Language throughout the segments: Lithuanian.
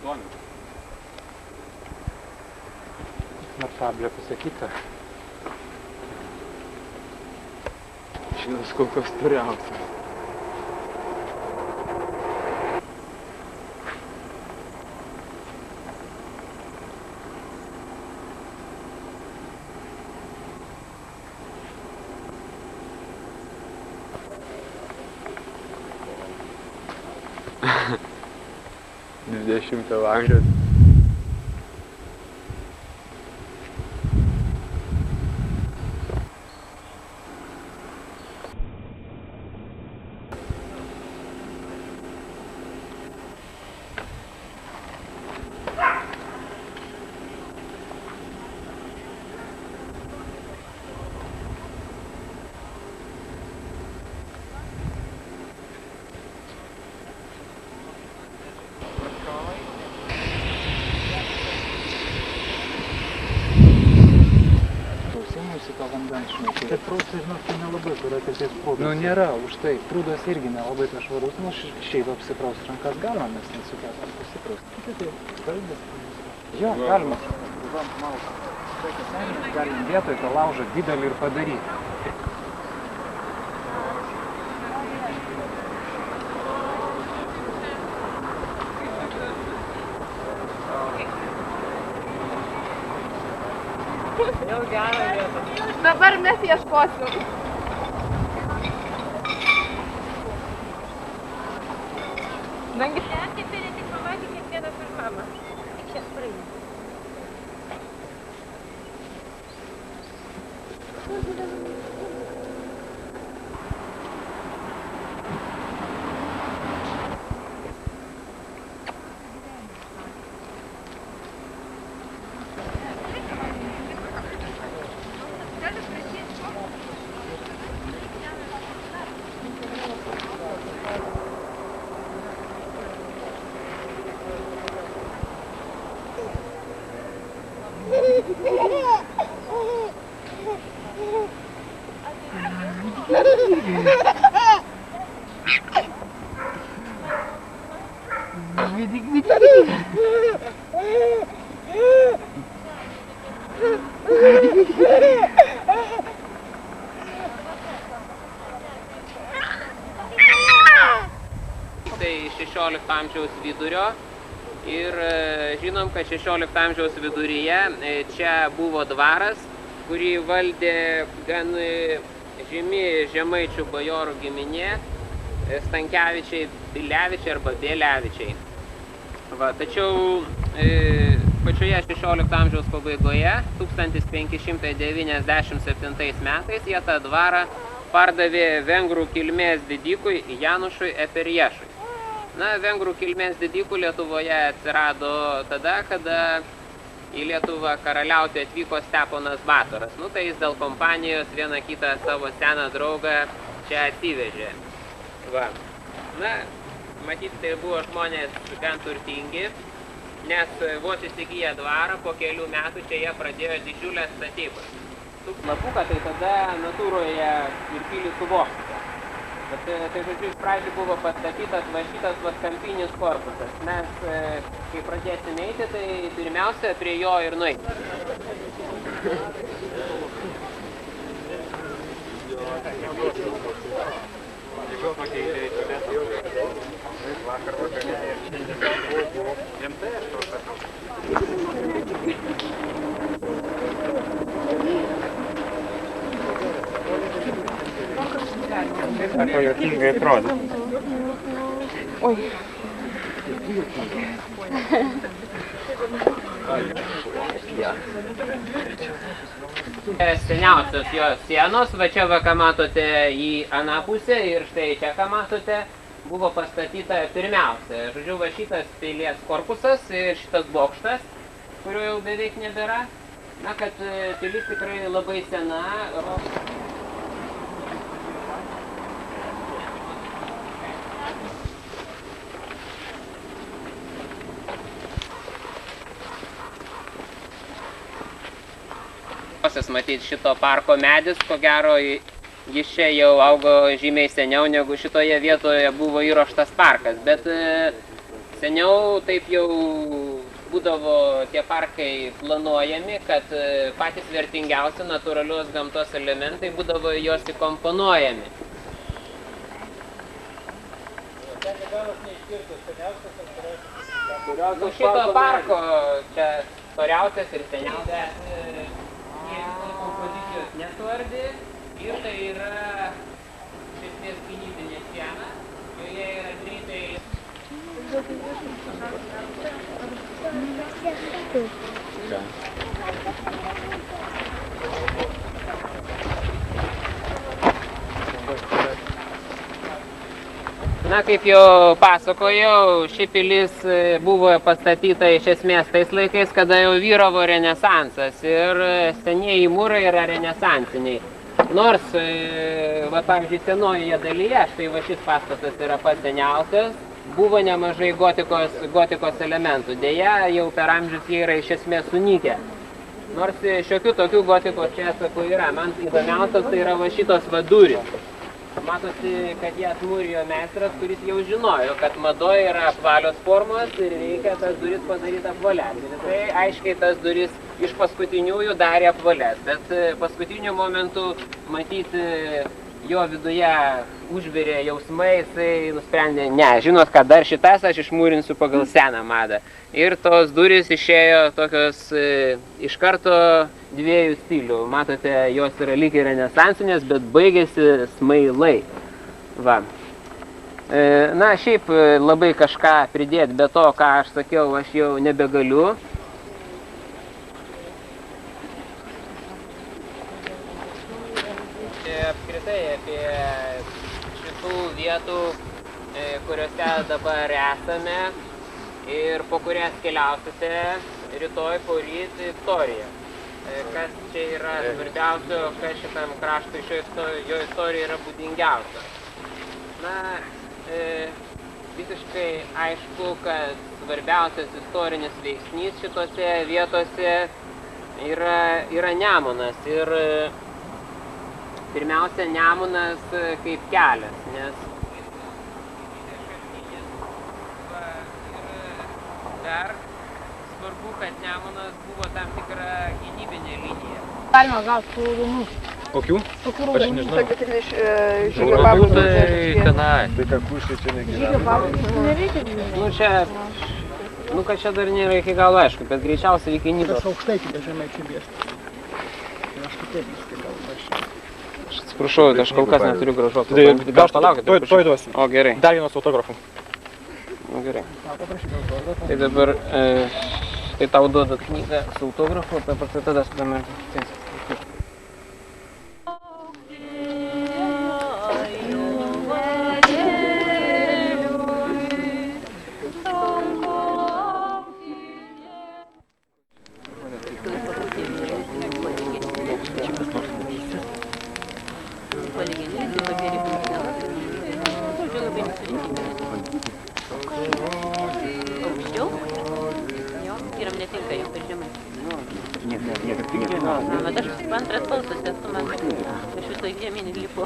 raudonį. Ar tablė pasakyta? Šitas kokios turiausias. Dvidešimto amžiaus. To vandens šmėti. Tai prūdas, žinot, tai nelabai, kurio tiktais prūdas. Nu, nėra, už tai. Prūdas irgi nelabai tas švarus. Nu, šiaip apsipraust rankas galima, mes nesukėtas apsipraust. Jo, galima. Galim vietoj tą laužą didelį ir padaryti. Jau gerą vietą. Dabar mes ieškosim. Dangi. Tik pamatė kiekvieną filmavimą. Tik šias praeina. Tai 16 amžiaus vidurio ir žinom, kad 16 amžiaus viduryje čia buvo dvaras, kurį valdė gan žymi žemaičių bajorų giminė Stankevičiai, Bilevičiai arba Bėlevičiai. Va, tačiau pačioje 16 amžiaus pabaigoje, 1597 metais, jie tą dvarą pardavė vengrų kilmės didikui Janušui Eperješui. Na, vengrų kilmės didikų Lietuvoje atsirado tada, kada į Lietuvą karaliauti atvyko Steponas Batoras. Nu, tai jis dėl kompanijos vieną kitą savo seną draugą čia atsivežė. Va. Na, matyt, tai buvo žmonės gan turtingi, nes vos įsigiję dvarą, po kelių metų čia jie pradėjo didžiulės statybas. Lapuką tai tada natūroje ir pilį suvokite. Bet tai žodžiu, iš pradžių buvo pastatytas va šitas kampinis korpusas. Mes, kai pradėsime eiti, tai pirmiausia prie jo ir nueiti. Sako, juokingai atrodo. Oi. Seniausios jos sienos, va čia va ką matote į aną pusę ir štai čia ką matote, buvo pastatyta pirmiausia. Žodžiu, va šitas pilies korpusas ir šitas bokštas, kurio jau beveik nebėra. Na, kad pilis tikrai labai sena. Matyti šito parko medis, ko gero, jis čia jau augo žymiai seniau, negu šitoje vietoje buvo įruoštas parkas. Bet Seniau taip jau būdavo tie parkai planuojami, kad patys vertingiausi natūralios gamtos elementai būdavo jos įkomponuojami. Šito parko čia storiausias ir seniausias kompozicijos nesvarbi ir tai yra iš esmės gynybinė siena, joje yra greitai. Na, kaip jau pasakojau, ši pilis buvo pastatyta iš esmės tais laikais, kada jau vyravo renesansas ir senieji mūrai yra renesansiniai. Nors, pavyzdžiui, senojoje dalyje, štai va šis pastatas yra pats seniausias, buvo nemažai gotikos elementų. Deja, jau per amžius jie yra iš esmės sunykę. Nors šiokių tokių gotikos čia sakau yra. Man įdomiausias tai yra va šitos va durys. Matosi, kad jie atmūrijo meistras, kuris jau žinojo, kad madoje yra apvalios formos ir reikia tas duris padaryti apvalės. Ir tai aiškiai tas duris iš paskutiniųjų darė apvalės. Bet paskutiniu momentu matyti jo viduje užvirė jausmai, jisai nusprendė, ne, žinot, kad dar šitas aš išmūrinsiu pagal seną madą. Ir tos durys išėjo tokios iš karto dviejų stilių. Matote, jos yra lyg ir renesansinės, bet baigėsi smailai. Va. Na, šiaip labai kažką pridėti, be to, ką aš sakiau, aš jau nebegaliu. Apskritai apie šitų vietų, kuriuose dabar esame ir po kurias keliausite rytoj poryt istoriją. Kas čia yra svarbiausio, kas šitam kraštui jo istorija yra būdingiausia. Na, visiškai aišku, kad svarbiausias istorinis veiksnys šitose vietose yra Nemunas. Ir pirmiausia, Nemunas kaip kelias, nes dar svarbu, kad Nemunas buvo tam tikra gynybinė linija. Galima gauti tų rūmų. Kokių? Kokių Aš rūmų? nežinau. Žygio tenai. Tai ką kušai čia negyvena. Nereikia Kad čia dar nėra iki galo aišku, bet greičiausiai iki Nidos. Aš aukštai kitą žemaičių bėsti. Aš kitaip viskai gal aš. Atsiprašau, aš kol kas neturiu gražos. Gal palaukit. Tuoj duosiu. O, gerai. Dar vienas autografų. O, gerai. Tai dabar, tai tau duodu knygą su autografu, paprastai tada sudame. Vyram netinka jau per žemai. Bet aš antras balsas esu, man aš visoj žemynį lipu.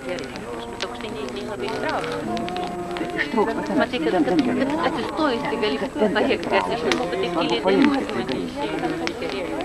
Gerai, aš mat aukštai nei labai ištrauksiu. Matai, kad atsistojusi gali pajėgti, aš išmanau, kad taip giliai dainuoti, man neišėjai.